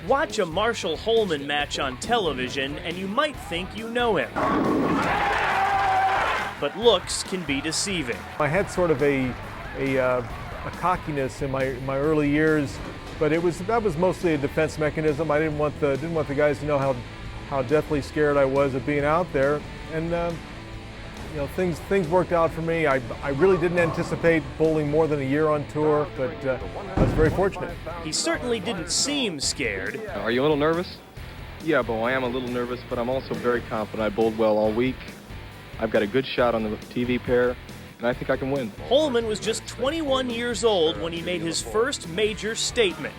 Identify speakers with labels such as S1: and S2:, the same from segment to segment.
S1: Watch a Marshall Holman match on television and you might think you know him. But looks can be deceiving.
S2: I had sort of a cockiness in my early years, but that was mostly a defense mechanism. I didn't want the guys to know how deathly scared I was of being out there, and things worked out for me. I really didn't anticipate bowling more than a year on tour, but I was very fortunate.
S1: He certainly didn't seem scared.
S3: Are you a little nervous? Yeah, Bo, I am a little nervous, but I'm also very confident. I bowled well all week. I've got a good shot on the TV pair, and I think I can win.
S1: Holman was just 21 years old when he made his first major statement,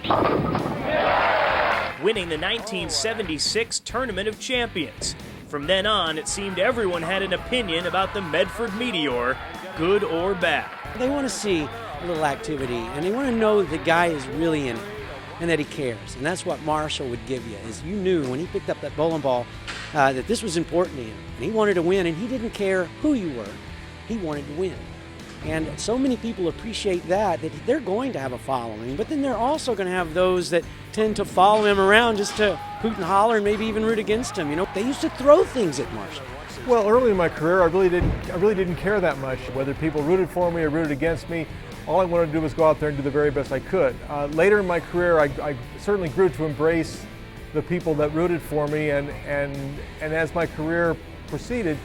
S1: winning the 1976 Tournament of Champions. From then on, it seemed everyone had an opinion about the Medford Meteor, good or bad.
S4: They want to see a little activity, and they want to know that the guy is really in it and that he cares. And that's what Marshall would give you, is you knew when he picked up that bowling ball that this was important to him. And he wanted to win, and he didn't care who you were. He wanted to win. And so many people appreciate that they're going to have a following, but then they're also going to have those that tend to follow him around just to hoot and holler and maybe even root against him. You know, they used to throw things at Marshall.
S2: Well, early in my career, I really didn't care that much whether people rooted for me or rooted against me. All I wanted to do was go out there and do the very best I could. Later in my career, I certainly grew to embrace the people that rooted for me, and as my career proceeded,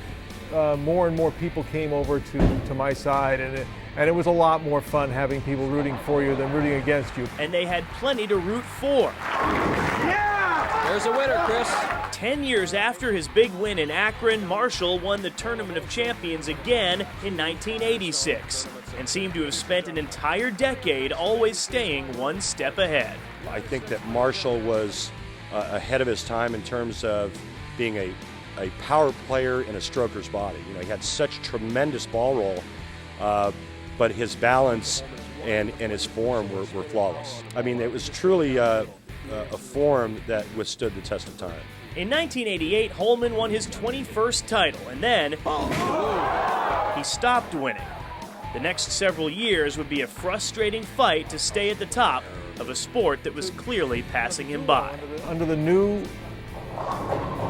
S2: more and more people came over to my side, and it was a lot more fun having people rooting for you than rooting against you.
S1: And they had plenty to root for.
S5: Yeah! There's a winner, Chris.
S1: 10 years after his big win in Akron, Marshall won the Tournament of Champions again in 1986 and seemed to have spent an entire decade always staying one step ahead.
S6: I think that Marshall was ahead of his time in terms of being a power player in a stroker's body. You know, he had such tremendous ball roll, but his balance and his form were flawless. I mean, it was truly a form that withstood the test of time.
S1: In 1988, Holman won his 21st title, and then he stopped winning. The next several years would be a frustrating fight to stay at the top of a sport that was clearly passing him by.
S2: Under the new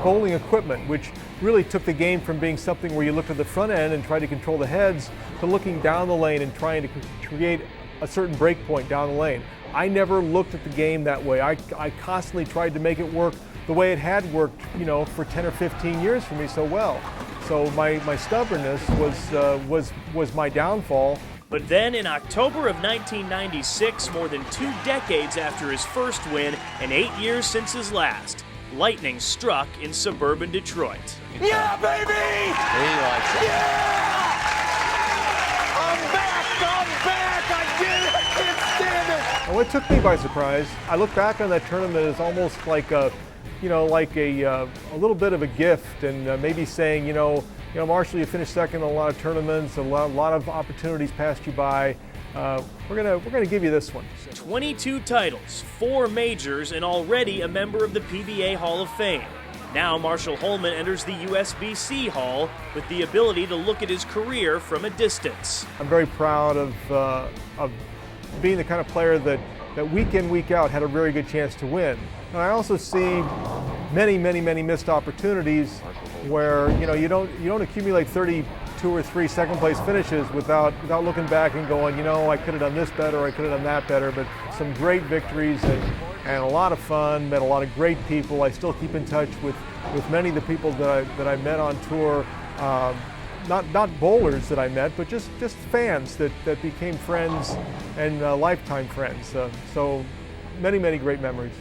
S2: bowling equipment, which really took the game from being something where you looked at the front end and tried to control the heads to looking down the lane and trying to create a certain break point down the lane. I never looked at the game that way. I constantly tried to make it work the way it had worked, for 10 or 15 years for me so well. So my stubbornness was my downfall.
S1: But then in October of 1996, more than 2 decades after his first win and 8 years since his last, lightning struck in suburban Detroit.
S5: Yeah, baby! He likes it. Yeah! I'm back! I did it! I can't stand it!
S2: Well, it took me by surprise. I look back on that tournament as almost like a little bit of a gift, and maybe saying, Marshall, you finished second in a lot of tournaments, a lot of opportunities passed you by. We're gonna give you this one.
S1: 22 titles, 4 majors, and already a member of the PBA Hall of Fame. Now Marshall Holman enters the USBC Hall with the ability to look at his career from a distance.
S2: I'm very proud of being the kind of player that week in, week out had a very good chance to win. And I also see many missed opportunities where you don't accumulate 32 or 3 second place finishes without looking back and going, I could have done this better, I could have done that better. But some great victories and a lot of fun. Met a lot of great people. I still keep in touch with many of the people that I met on tour. Not bowlers that I met, but just fans that became friends and lifetime friends. So many great memories.